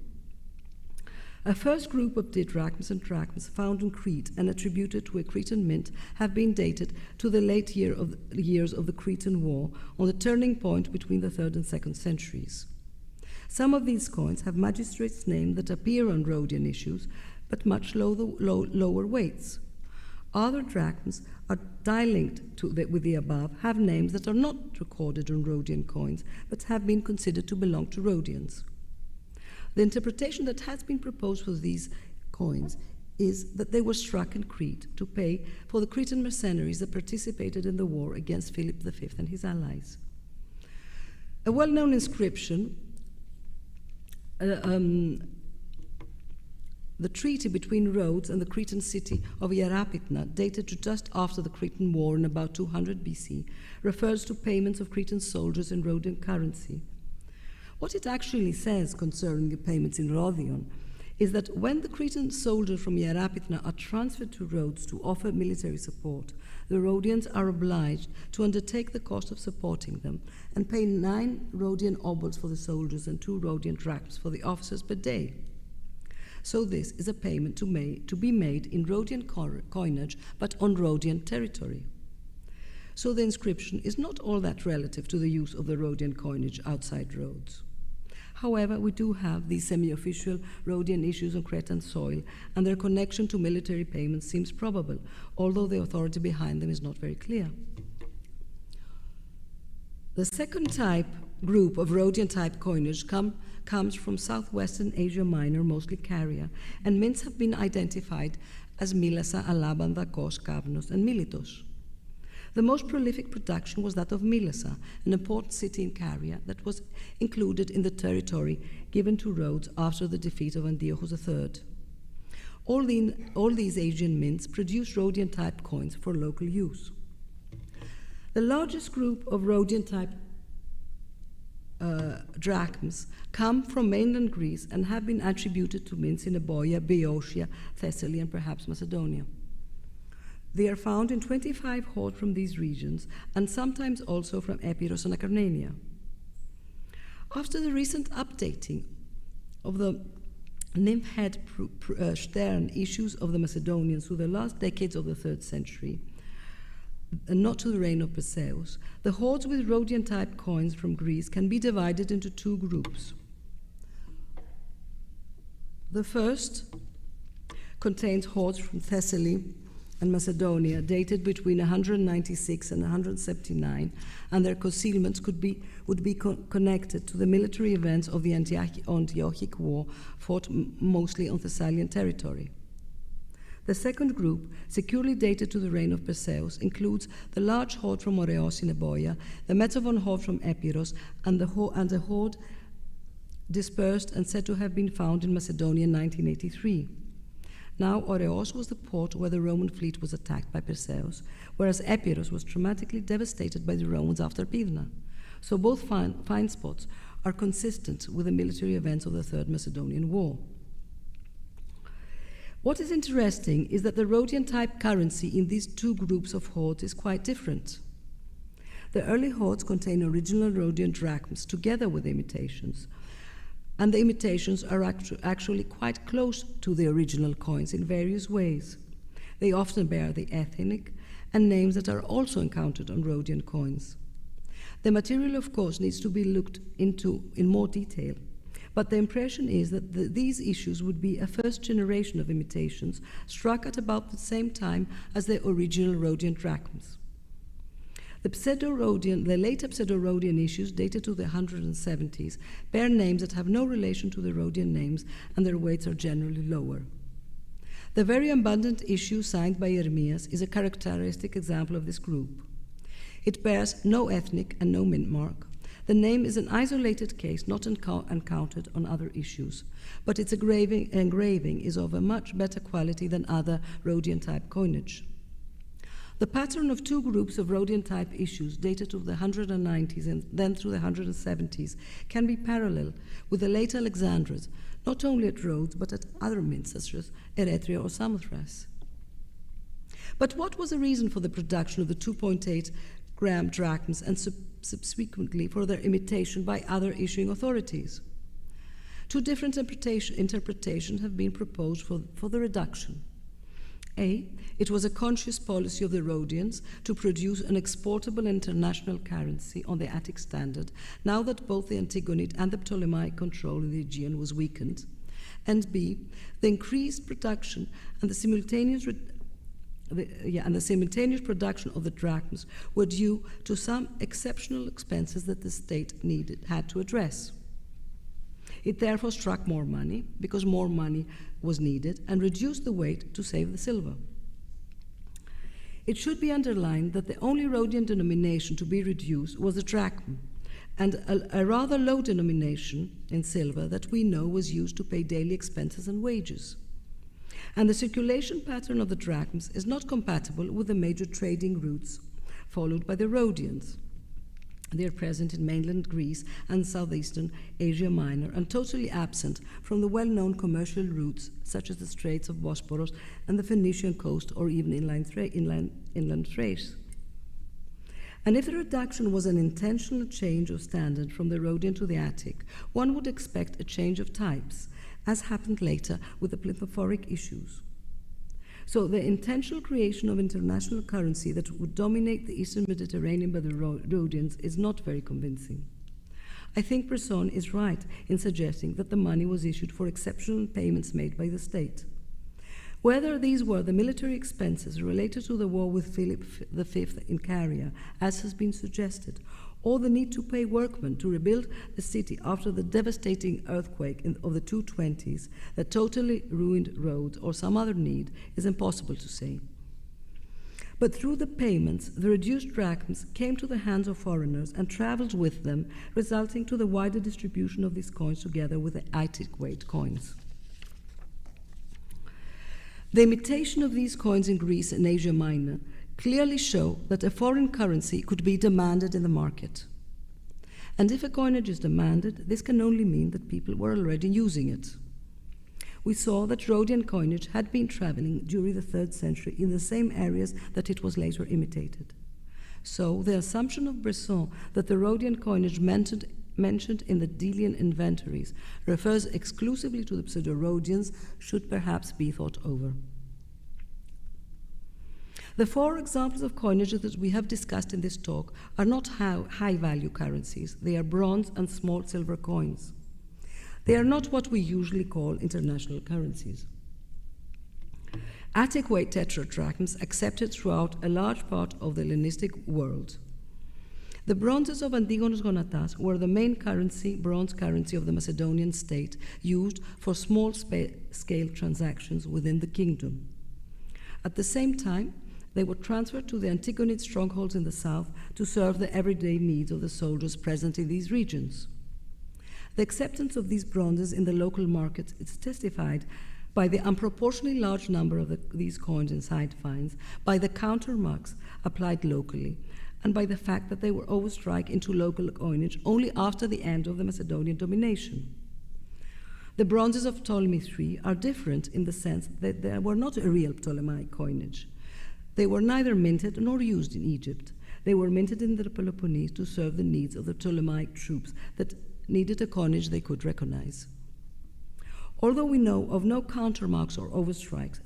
A first group of didrachms and drachms found in Crete and attributed to a Cretan mint have been dated to the late years of the Cretan War, on the turning point between the 3rd and 2nd centuries. Some of these coins have magistrates' names that appear on Rhodian issues, but much lower weights. Other drachms are die-linked with the above, have names that are not recorded on Rhodian coins, but have been considered to belong to Rhodians. The interpretation that has been proposed for these coins is that they were struck in Crete to pay for the Cretan mercenaries that participated in the war against Philip V and his allies. A well-known inscription, the treaty between Rhodes and the Cretan city of Hierapytna, dated to just after the Cretan War in about 200 BC, refers to payments of Cretan soldiers in Rhodian currency. What it actually says concerning the payments in Rhodion is that when the Cretan soldiers from Hierapytna are transferred to Rhodes to offer military support, the Rhodians are obliged to undertake the cost of supporting them and pay 9 Rhodian obols for the soldiers and 2 Rhodian drachms for the officers per day. So this is a payment to be made in Rhodian coinage, but on Rhodian territory. So the inscription is not all that relative to the use of the Rhodian coinage outside Rhodes. However, we do have these semi-official Rhodian issues on Cretan soil, and their connection to military payments seems probable, although the authority behind them is not very clear. The second group of Rhodian type coinage comes from southwestern Asia Minor, mostly Caria, and mints have been identified as Mylassa, Alaban, Dakos, Kavnos, and Miletos. The most prolific production was that of Mylassa, an important city in Caria that was included in the territory given to Rhodes after the defeat of Antiochus III. All these Asian mints produced Rhodian type coins for local use. The largest group of Rhodian type drachms come from mainland Greece and have been attributed to mints in Euboea, Boeotia, Thessaly, and perhaps Macedonia. They are found in 25 hoards from these regions, and sometimes also from Epirus and Acarnania. After the recent updating of the nymph head stern issues of the Macedonians through the last decades of the 3rd century, and not to the reign of Perseus, the hoards with Rhodian-type coins from Greece can be divided into 2 groups. The first contains hoards from Thessaly and Macedonia, dated between 196 and 179, and their concealments would be connected to the military events of the Antiochic War, fought mostly on Thessalian territory. The second group, securely dated to the reign of Perseus, includes the large hoard from Oreos in Eboia, the Metzavon hoard from Epirus, and the hoard dispersed and said to have been found in Macedonia in 1983. Now, Oreos was the port where the Roman fleet was attacked by Perseus, whereas Epirus was traumatically devastated by the Romans after Pydna. So both find spots are consistent with the military events of the Third Macedonian War. What is interesting is that the Rhodian-type currency in these 2 groups of hoards is quite different. The early hoards contain original Rhodian drachms together with imitations, and the imitations are actually quite close to the original coins in various ways. They often bear the ethnic and names that are also encountered on Rhodian coins. The material, of course, needs to be looked into in more detail, but the impression is that these issues would be a first generation of imitations struck at about the same time as the original Rhodian drachms. The later Pseudo-Rhodian issues, dated to the 170s, bear names that have no relation to the Rhodian names, and their weights are generally lower. The very abundant issue signed by Ermias is a characteristic example of this group. It bears no ethnic and no mint mark. The name is an isolated case not encountered on other issues, but its engraving is of a much better quality than other Rhodian-type coinage. The pattern of 2 groups of Rhodian-type issues dated to the 190s and then through the 170s can be parallel with the late Alexandrians, not only at Rhodes but at other mints such as Eretria or Samothrace. But what was the reason for the production of the 2.8 gram drachms and subsequently for their imitation by other issuing authorities? 2 different interpretations have been proposed for the reduction. A, it was a conscious policy of the Rhodians to produce an exportable international currency on the Attic standard, now that both the Antigonid and the Ptolemaic control in the Aegean was weakened. And B, the increased production and the simultaneous production of the drachms were due to some exceptional expenses that the state had to address. It therefore struck more money, because more money was needed, and reduced the weight to save the silver. It should be underlined that the only Rhodian denomination to be reduced was the drachm, and a rather low denomination in silver that we know was used to pay daily expenses and wages. And the circulation pattern of the drachms is not compatible with the major trading routes followed by the Rhodians. They are present in mainland Greece and southeastern Asia Minor, and totally absent from the well-known commercial routes such as the Straits of Bosporus and the Phoenician coast, or even inland Thrace. And if the reduction was an intentional change of standard from the Rhodian to the Attic, one would expect a change of types, as happened later with the plethysphoric issues. So the intentional creation of international currency that would dominate the Eastern Mediterranean by the Rhodians is not very convincing. I think Bresson is right in suggesting that the money was issued for exceptional payments made by the state. Whether these were the military expenses related to the war with Philip V in Caria, as has been suggested, or the need to pay workmen to rebuild the city after the devastating earthquake of the 220s that totally ruined Rhodes, or some other need, is impossible to say. But through the payments, the reduced drachms came to the hands of foreigners and traveled with them, resulting to the wider distribution of these coins together with the Attic weight coins. The imitation of these coins in Greece and Asia Minor clearly show that a foreign currency could be demanded in the market. And if a coinage is demanded, this can only mean that people were already using it. We saw that Rhodian coinage had been traveling during the 3rd century in the same areas that it was later imitated. So the assumption of Bresson that the Rhodian coinage mentioned in the Delian inventories refers exclusively to the Pseudo-Rhodians should perhaps be thought over. The 4 examples of coinages that we have discussed in this talk are not high-value currencies. They are bronze and small silver coins. They are not what we usually call international currencies. Attic weight tetradrachms accepted throughout a large part of the Hellenistic world. The bronzes of Antigonos Gonatas were the main bronze currency of the Macedonian state, used for small-scale transactions within the kingdom. At the same time, they were transferred to the Antigonid strongholds in the south to serve the everyday needs of the soldiers present in these regions. The acceptance of these bronzes in the local markets is testified by the unproportionately large number of these coins and side fines, by the countermarks applied locally, and by the fact that they were overstrike into local coinage only after the end of the Macedonian domination. The bronzes of Ptolemy III are different in the sense that they were not a real Ptolemaic coinage. They were neither minted nor used in Egypt. They were minted in the Peloponnese to serve the needs of the Ptolemaic troops that needed a coinage they could recognize. Although we know of no countermarks or overstrikes,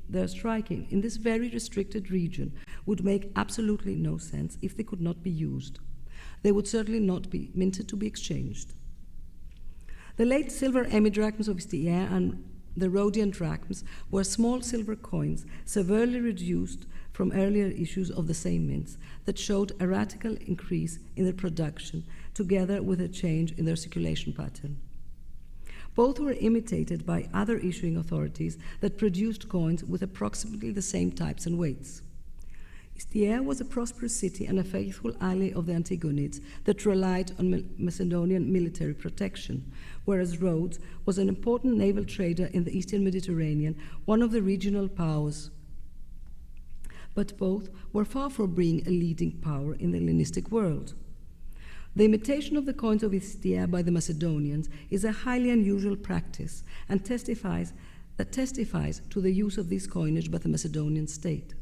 their striking in this very restricted region would make absolutely no sense if they could not be used. They would certainly not be minted to be exchanged. The late silver emidrachms of Istiaea and the Rhodian drachms were small silver coins severely reduced from earlier issues of the same mints that showed a radical increase in their production together with a change in their circulation pattern. Both were imitated by other issuing authorities that produced coins with approximately the same types and weights. Istiaea was a prosperous city and a faithful ally of the Antigonids that relied on Macedonian military protection, whereas Rhodes was an important naval trader in the Eastern Mediterranean, one of the regional powers. But both were far from being a leading power in the Hellenistic world. The imitation of the coins of Istiaea by the Macedonians is a highly unusual practice and testifies to the use of this coinage by the Macedonian state.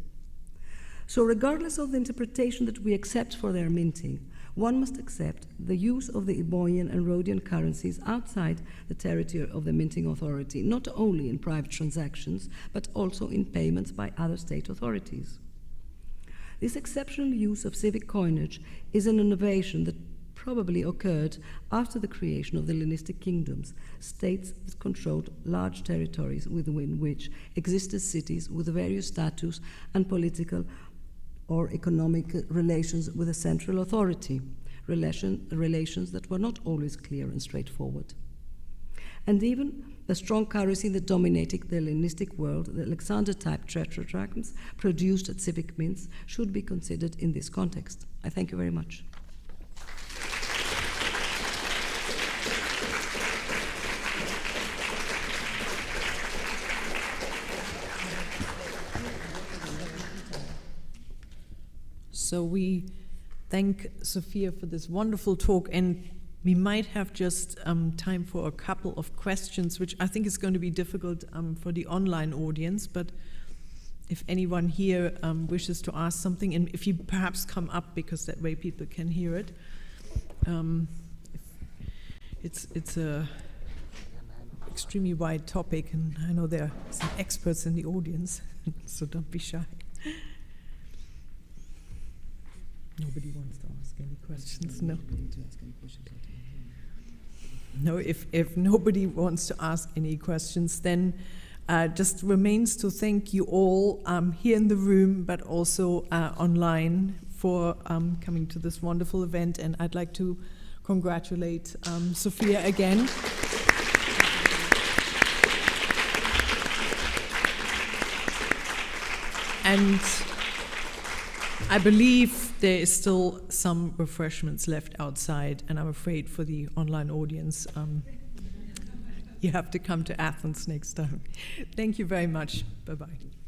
So regardless of the interpretation that we accept for their minting, one must accept the use of the Euboean and Rhodian currencies outside the territory of the minting authority, not only in private transactions, but also in payments by other state authorities. This exceptional use of civic coinage is an innovation that probably occurred after the creation of the Hellenistic kingdoms, states that controlled large territories within which existed cities with various status and political or economic relations with a central authority, relations that were not always clear and straightforward. And even the strong currency that dominated the Hellenistic world, the Alexander-type tetradrachms produced at civic mints, should be considered in this context. I thank you very much. So we thank Sophia for this wonderful talk, and we might have just time for a couple of questions, which I think is going to be difficult for the online audience, but if anyone here wishes to ask something, and if you perhaps come up, because that way people can hear it. It's a extremely wide topic, and I know there are some experts in the audience, so don't be shy. Nobody wants to ask any questions, no? No, if nobody wants to ask any questions, then just remains to thank you all here in the room, but also online for coming to this wonderful event. And I'd like to congratulate Sophia again. And I believe there is still some refreshments left outside, and I'm afraid for the online audience, you have to come to Athens next time. Thank you very much. Bye-bye.